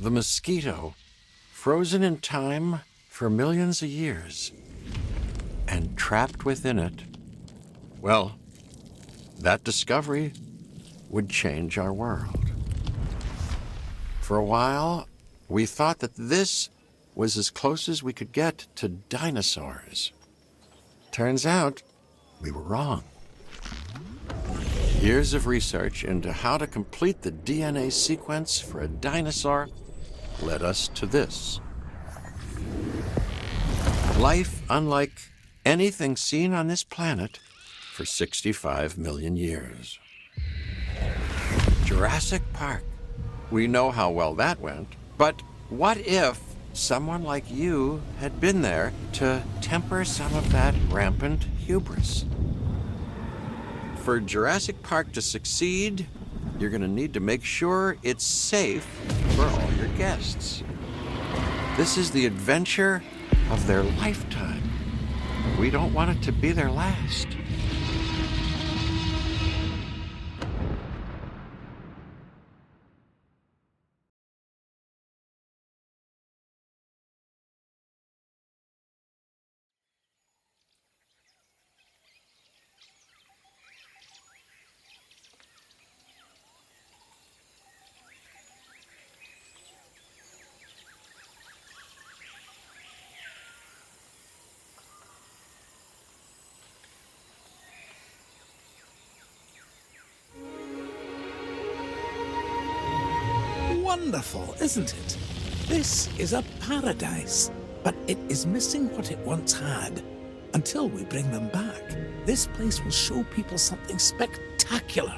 The mosquito, frozen in time for millions of years, and trapped within it, well, that discovery would change our world. For a while, we thought that this was as close as we could get to dinosaurs. Turns out, we were wrong. Years of research into how to complete the DNA sequence for a dinosaur led us to this. Life unlike anything seen on this planet for 65 million years. Jurassic Park. We know how well that went, but what if someone like you had been there to temper some of that rampant hubris? For Jurassic Park to succeed, you're going to need to make sure it's safe for all your guests. This is the adventure of their lifetime. We don't want it to be their last. Wonderful, isn't it? This is a paradise, but it is missing what it once had. Until we bring them back, this place will show people something spectacular.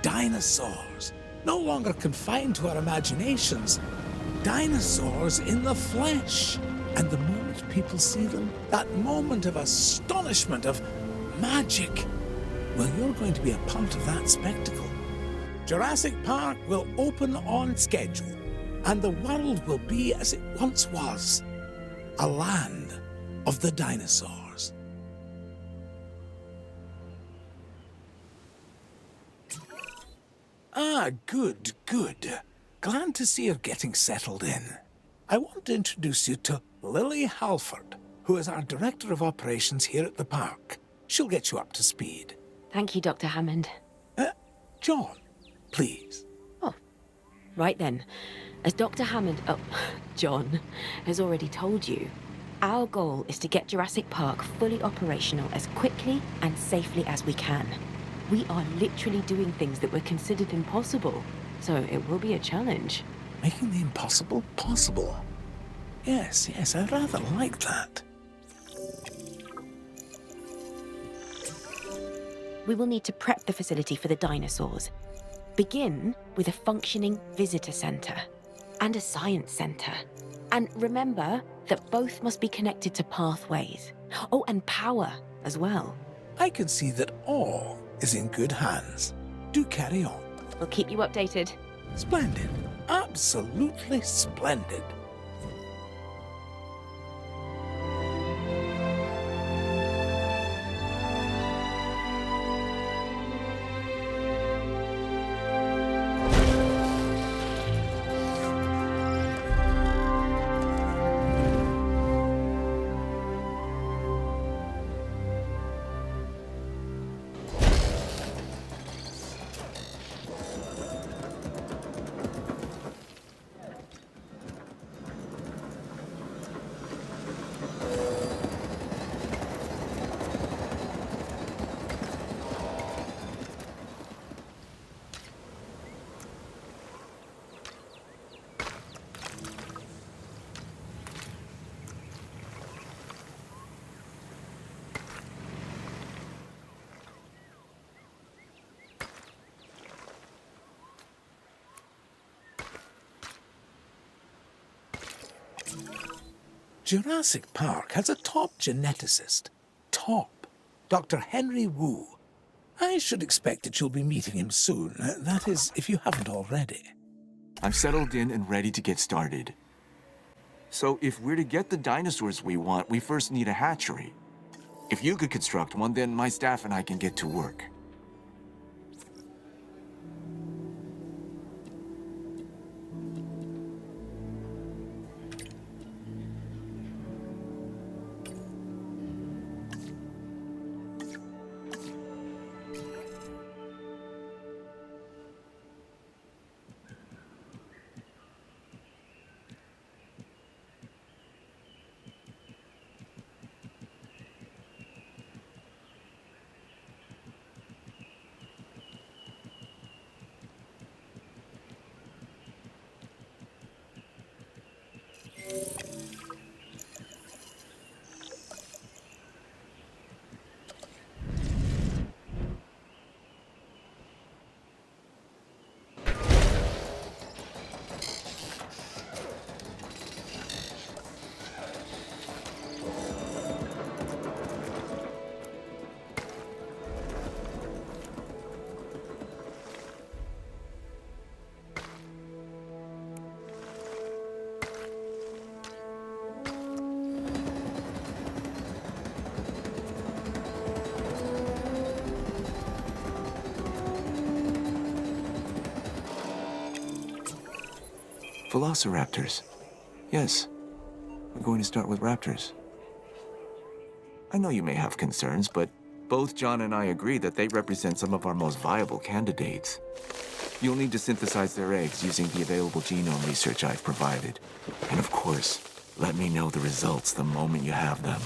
Dinosaurs, no longer confined to our imaginations. Dinosaurs in the flesh. And the moment people see them, that moment of astonishment, of magic, well, you're going to be a part of that spectacle. Jurassic Park will open on schedule, and the world will be as it once was, a land of the dinosaurs. Ah, good, good. Glad to see you're getting settled in. I want to introduce you to Lily Halford, who is our Director of Operations here at the park. She'll get you up to speed. Thank you, Dr. Hammond. John, please. Oh, right then. As Dr. Hammond, John, has already told you, our goal is to get Jurassic Park fully operational as quickly and safely as we can. We are literally doing things that were considered impossible, so it will be a challenge. Making the impossible possible. Yes, I rather like that. We will need to prep the facility for the dinosaurs. Begin with a functioning visitor center and a science center. And remember that both must be connected to pathways. Oh, and power as well. I can see that all is in good hands. Do carry on. We'll keep you updated. Splendid. Absolutely splendid. Jurassic Park has a top geneticist. Top. Dr. Henry Wu. I should expect that you'll be meeting him soon. That is, if you haven't already. I'm settled in and ready to get started. So if we're to get the dinosaurs we want, we first need a hatchery. If you could construct one, then my staff and I can get to work. Velociraptors. Yes, we're going to start with raptors. I know you may have concerns, but both John and I agree that they represent some of our most viable candidates. You'll need to synthesize their eggs using the available genome research I've provided. And of course, let me know the results the moment you have them.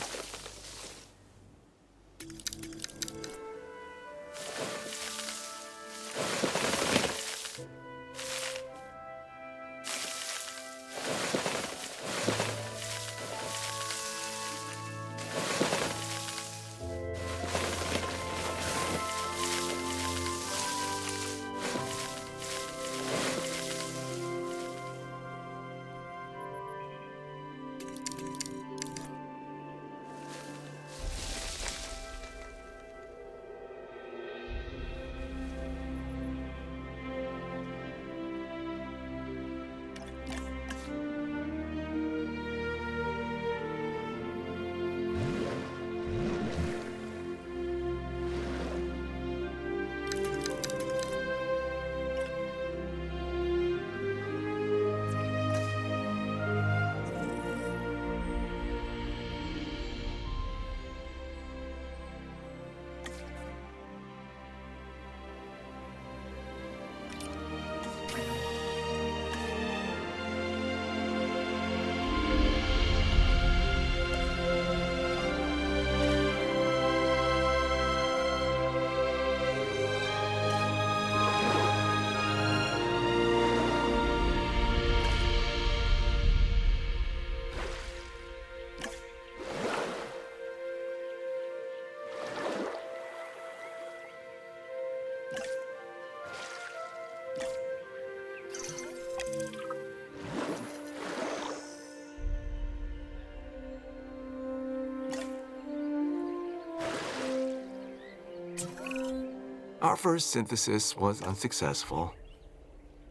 Our first synthesis was unsuccessful,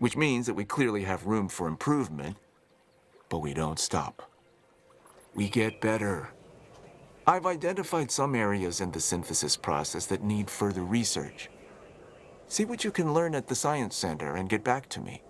which means that we clearly have room for improvement, but we don't stop. We get better. I've identified some areas in the synthesis process that need further research. See what you can learn at the Science Center and get back to me.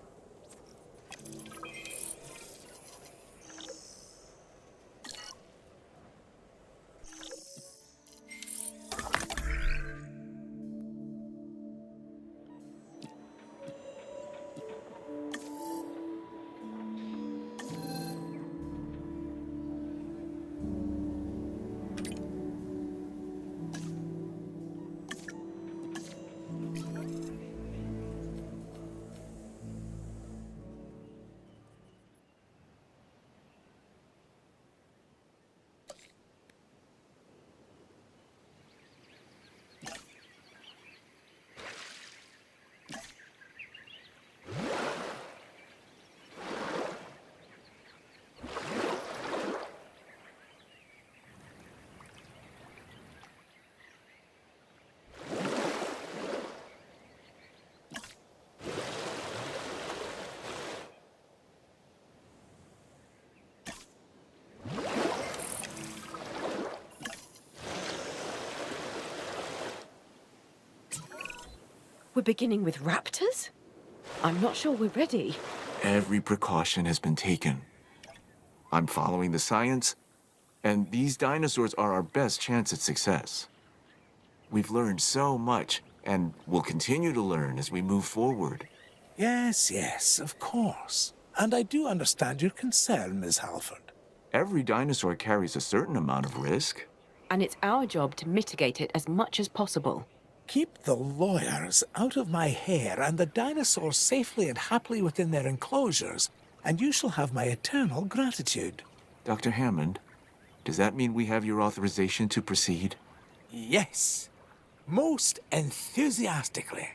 We're beginning with raptors? I'm not sure we're ready. Every precaution has been taken. I'm following the science, and these dinosaurs are our best chance at success. We've learned so much, and we'll continue to learn as we move forward. Yes, yes, of course. And I do understand your concern, Ms. Halford. Every dinosaur carries a certain amount of risk. And it's our job to mitigate it as much as possible. Keep the lawyers out of my hair and the dinosaurs safely and happily within their enclosures, and you shall have my eternal gratitude. Dr. Hammond, does that mean we have your authorization to proceed? Yes, most enthusiastically.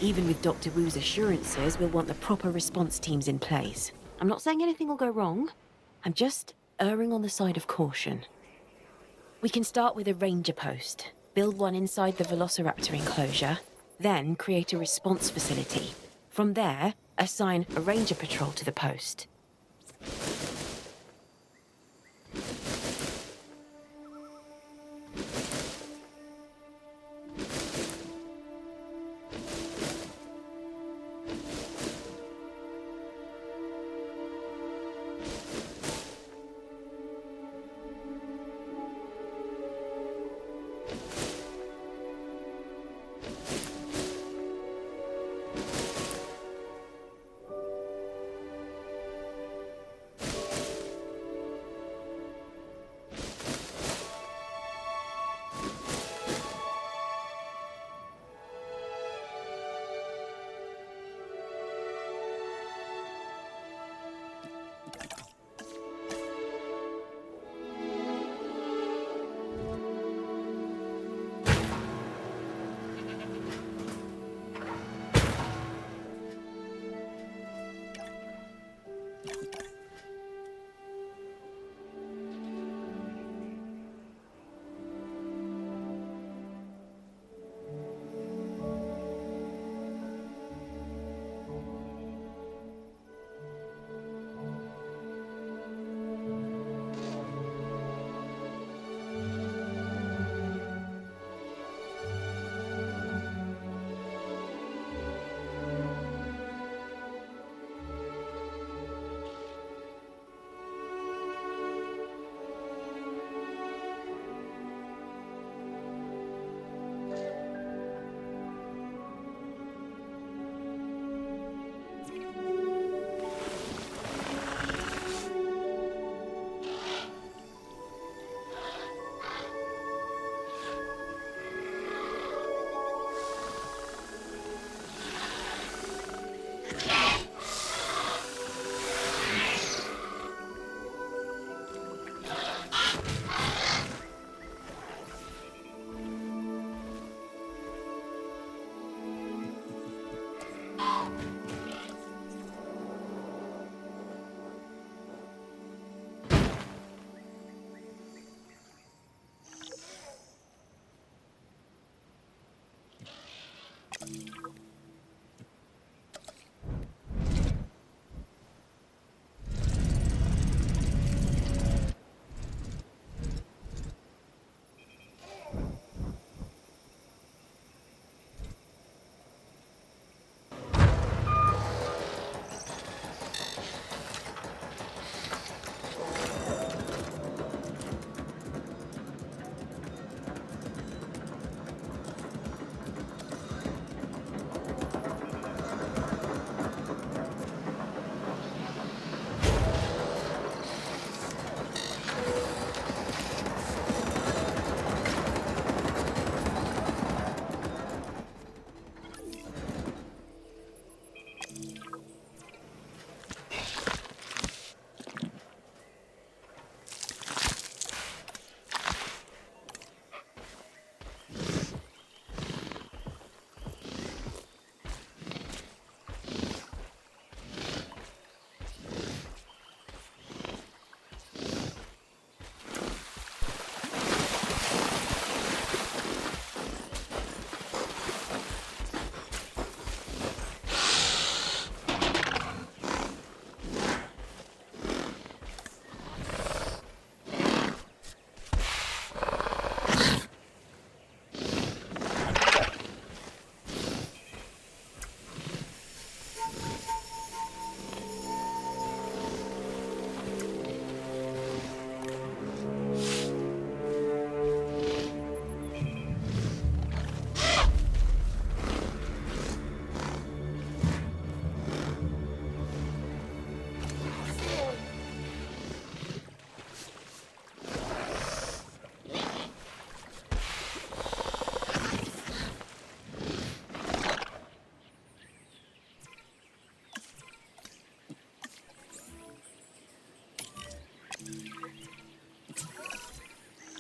Even with Dr. Wu's assurances, we'll want the proper response teams in place. I'm not saying anything will go wrong. I'm just erring on the side of caution. We can start with a ranger post, build one inside the Velociraptor enclosure, then create a response facility. From there, assign a ranger patrol to the post.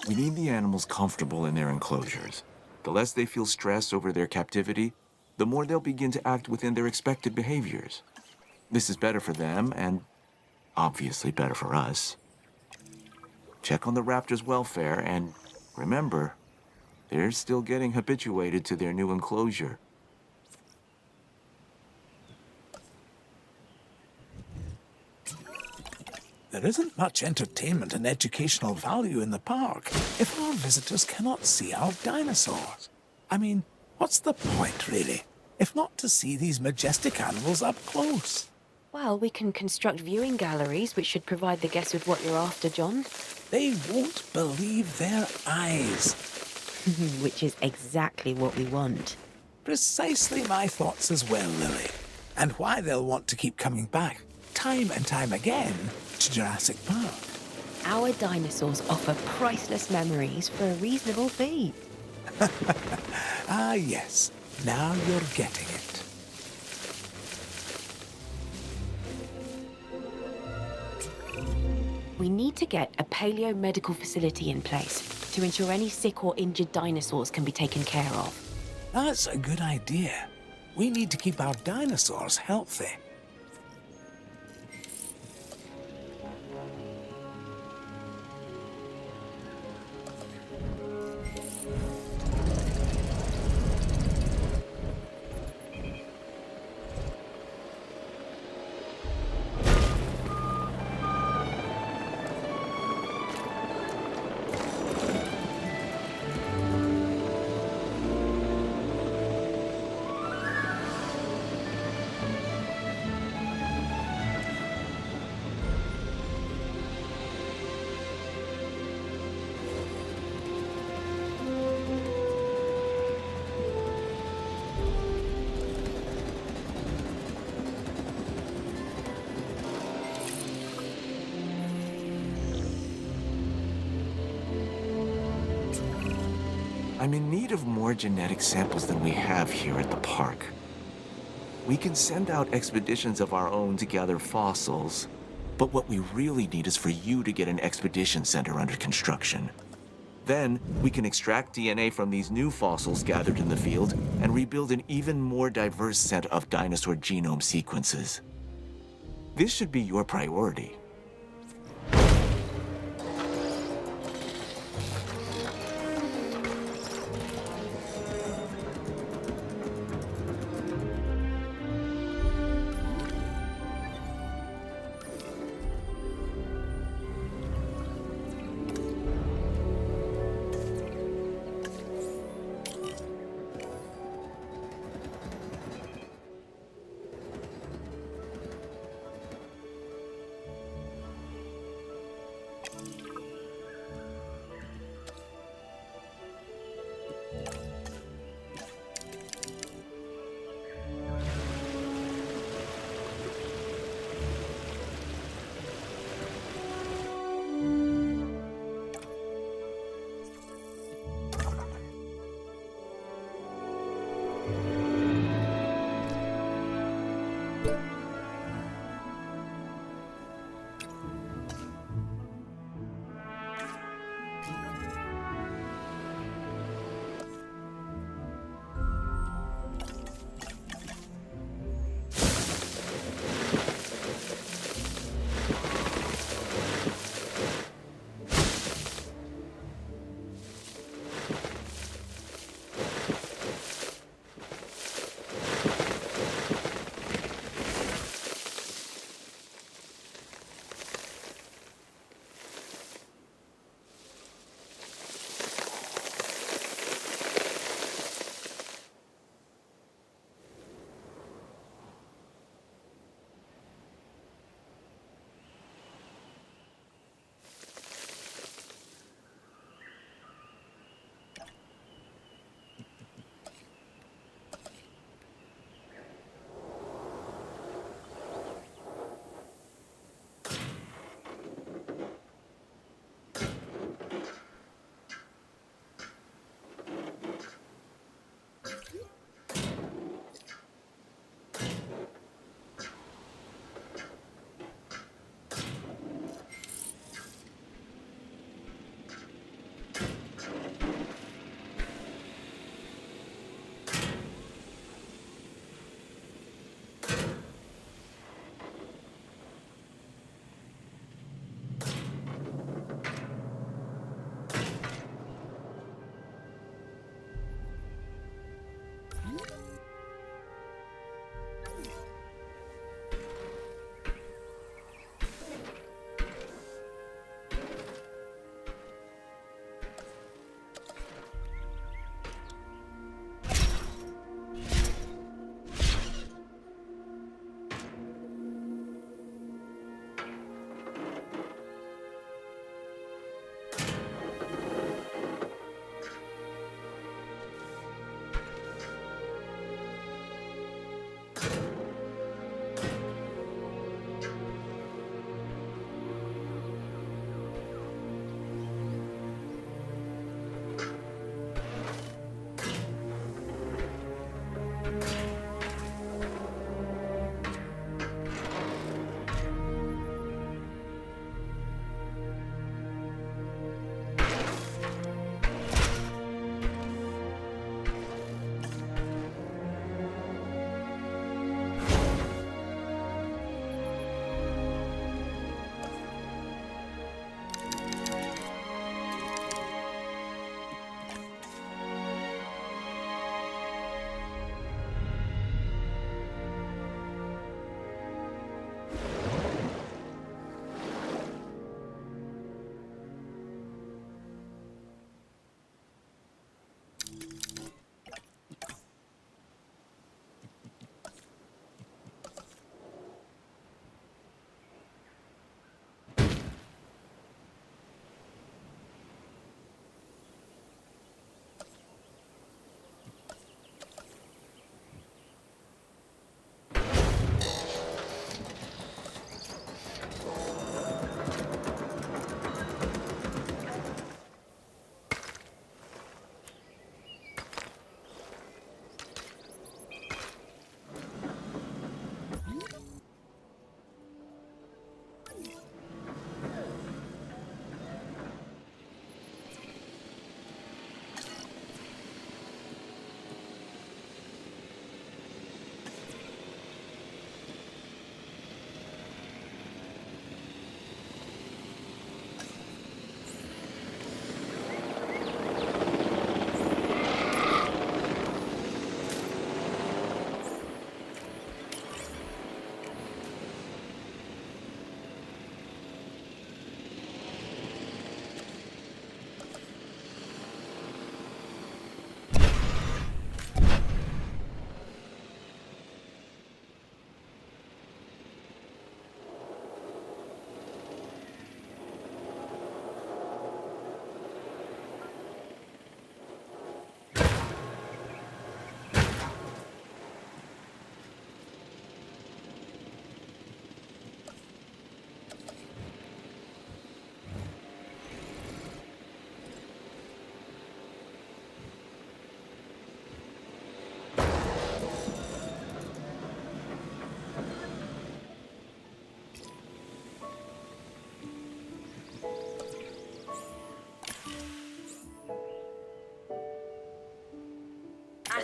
We need the animals comfortable in their enclosures. The less they feel stress over their captivity, the more they'll begin to act within their expected behaviors. This is better for them and obviously better for us. Check on the raptors' welfare and remember, they're still getting habituated to their new enclosure. There isn't much entertainment and educational value in the park if our visitors cannot see our dinosaurs. I mean, what's the point, really, if not to see these majestic animals up close? Well, we can construct viewing galleries, which should provide the guests with what you're after, John. They won't believe their eyes. Which is exactly what we want. Precisely my thoughts as well, Lily. And why they'll want to keep coming back, time and time again, to Jurassic Park. Our dinosaurs offer priceless memories for a reasonable fee. Ah, yes. Now you're getting it. We need to get a paleo-medical facility in place to ensure any sick or injured dinosaurs can be taken care of. That's a good idea. We need to keep our dinosaurs healthy. I'm in need of more genetic samples than we have here at the park. We can send out expeditions of our own to gather fossils, but what we really need is for you to get an expedition center under construction. Then, we can extract DNA from these new fossils gathered in the field and rebuild an even more diverse set of dinosaur genome sequences. This should be your priority.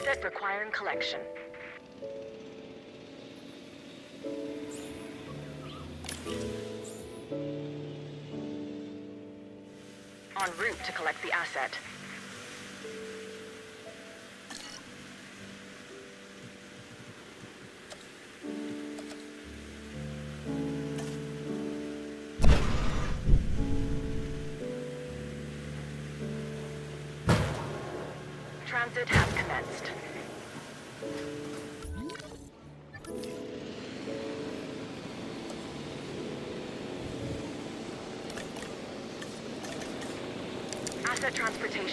Asset requiring collection. En route to collect the asset. Transit has commenced. Asset transportation